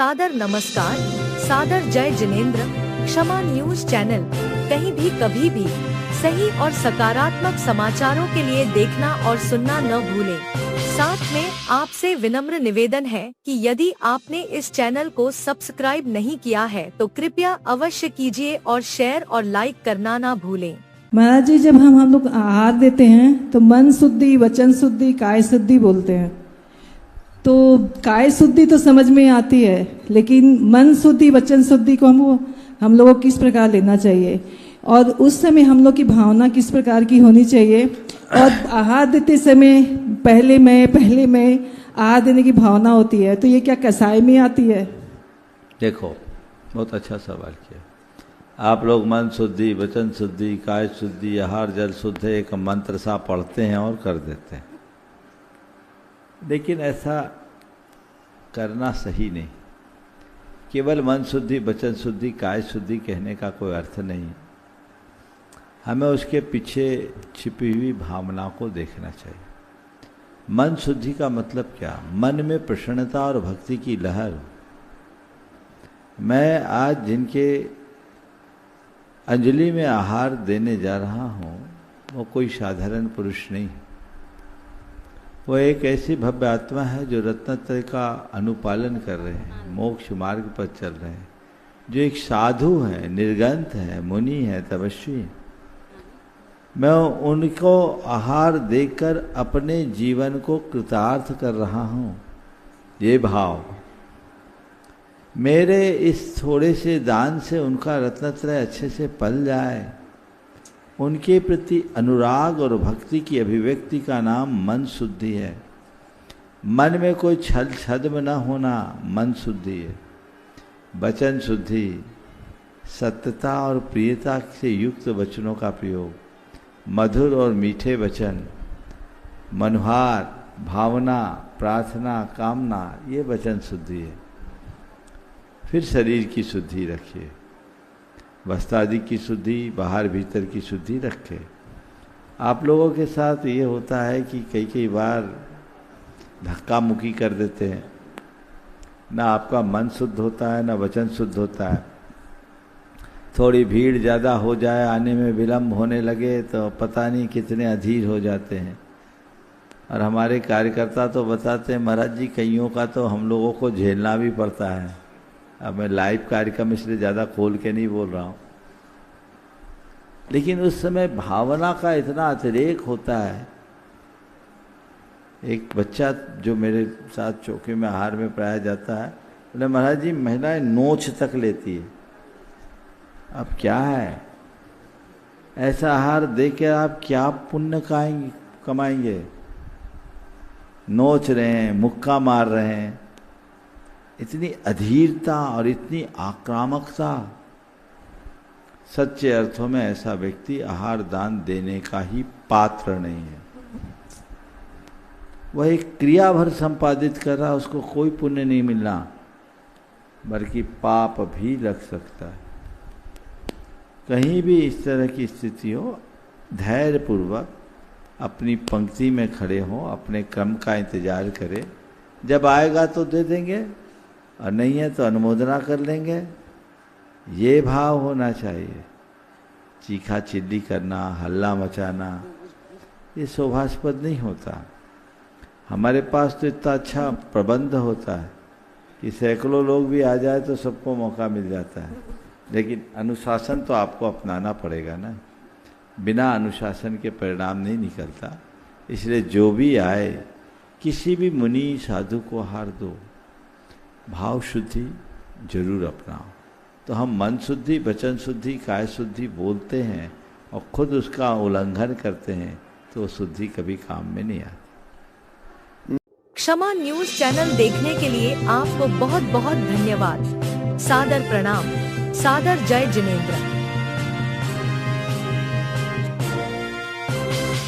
सादर नमस्कार, सादर जय जिनेंद्र। क्षमा न्यूज चैनल कहीं भी कभी भी सही और सकारात्मक समाचारों के लिए देखना और सुनना न भूलें। साथ में आपसे विनम्र निवेदन है कि यदि आपने इस चैनल को सब्सक्राइब नहीं किया है तो कृपया अवश्य कीजिए और शेयर और लाइक करना ना भूलें। महाराज जी, जब हम लोग आहार देते हैं तो मन शुद्धि, वचन शुद्धि, काय शुद्धि बोलते हैं। तो काय शुद्धि तो समझ में आती है, लेकिन मन शुद्धि, वचन शुद्धि को हम लोगों को किस प्रकार लेना चाहिए और उस समय हम लोग की भावना किस प्रकार की होनी चाहिए, और आहार देते समय पहले मैं आहार देने की भावना होती है, तो ये क्या कसाई में आती है? देखो, बहुत अच्छा सवाल किया। आप लोग मन शुद्धि, वचन शुद्धि, काय शुद्धि, आहार जल शुद्ध एक मंत्र सा पढ़ते हैं और कर देते हैं, लेकिन ऐसा करना सही नहीं। केवल मन शुद्धि, वचन शुद्धि, काय शुद्धि कहने का कोई अर्थ नहीं। हमें उसके पीछे छिपी हुई भावना को देखना चाहिए। मन शुद्धि का मतलब क्या? मन में प्रसन्नता और भक्ति की लहर। मैं आज जिनके अंजलि में आहार देने जा रहा हूँ वो कोई साधारण पुरुष नहीं। वो एक ऐसी भव्य आत्मा है जो रत्नत्रय का अनुपालन कर रहे हैं, मोक्ष मार्ग पर चल रहे हैं, जो एक साधु है, निर्गंथ है, मुनि है, तपस्वी है। मैं उनको आहार देकर अपने जीवन को कृतार्थ कर रहा हूँ। ये भाव, मेरे इस थोड़े से दान से उनका रत्नत्रय अच्छे से पल जाए, उनके प्रति अनुराग और भक्ति की अभिव्यक्ति का नाम मन शुद्धि है। मन में कोई छल छद्म न होना मन शुद्धि है। वचन शुद्धि, सत्यता और प्रियता से युक्त वचनों का प्रयोग, मधुर और मीठे वचन, मनोहार भावना, प्रार्थना, कामना, ये वचन शुद्धि है। फिर शरीर की शुद्धि रखिए, वस्त्रादि की शुद्धि, बाहर भीतर की शुद्धि रखें। आप लोगों के साथ ये होता है कि कई बार धक्का मुक्की कर देते हैं, ना आपका मन शुद्ध होता है, ना वचन शुद्ध होता है। थोड़ी भीड़ ज़्यादा हो जाए, आने में विलम्ब होने लगे तो पता नहीं कितने अधीर हो जाते हैं। और हमारे कार्यकर्ता तो बताते हैं, महाराज जी कईयों का तो हम लोगों को झेलना भी पड़ता है। अब मैं लाइव कार्यक्रम इसलिए ज़्यादा खोल के नहीं बोल रहा हूँ, लेकिन उस समय भावना का इतना अतिरेक होता है। एक बच्चा जो मेरे साथ चौकी में आहार में पढ़ाया जाता है, बोले महाराज जी महिलाएं नोच तक लेती है। अब क्या है, ऐसा आहार देकर आप क्या पुण्य कमाएंगे? नोच रहे हैं, मुक्का मार रहे हैं। इतनी अधीरता और इतनी आक्रामकता, सच्चे अर्थों में ऐसा व्यक्ति आहार दान देने का ही पात्र नहीं है। वह एक क्रिया भर संपादित कर रहा, उसको कोई पुण्य नहीं मिलना, बल्कि पाप भी लग सकता है। कहीं भी इस तरह की स्थिति हो, धैर्यपूर्वक अपनी पंक्ति में खड़े हों, अपने क्रम का इंतजार करें। जब आएगा तो दे देंगे और नहीं है तो अनुमोदना कर लेंगे। ये भाव होना चाहिए। चीखा चिल्ली करना, हल्ला मचाना, ये शोभास्पद नहीं होता। हमारे पास तो इतना अच्छा प्रबंध होता है कि सैकड़ों लोग भी आ जाए तो सबको मौका मिल जाता है, लेकिन अनुशासन तो आपको अपनाना पड़ेगा ना। बिना अनुशासन के परिणाम नहीं निकलता। इसलिए जो भी आए, किसी भी मुनि साधु को आहार दो, भाव शुद्धि जरूर अपनाओ। तो हम मन शुद्धि, वचन शुद्धि, काय शुद्धि बोलते हैं और खुद उसका उल्लंघन करते हैं, तो शुद्धि कभी काम में नहीं आती। क्षमा न्यूज चैनल देखने के लिए आपको बहुत बहुत धन्यवाद। सादर प्रणाम। सादर जय जिनेंद्र।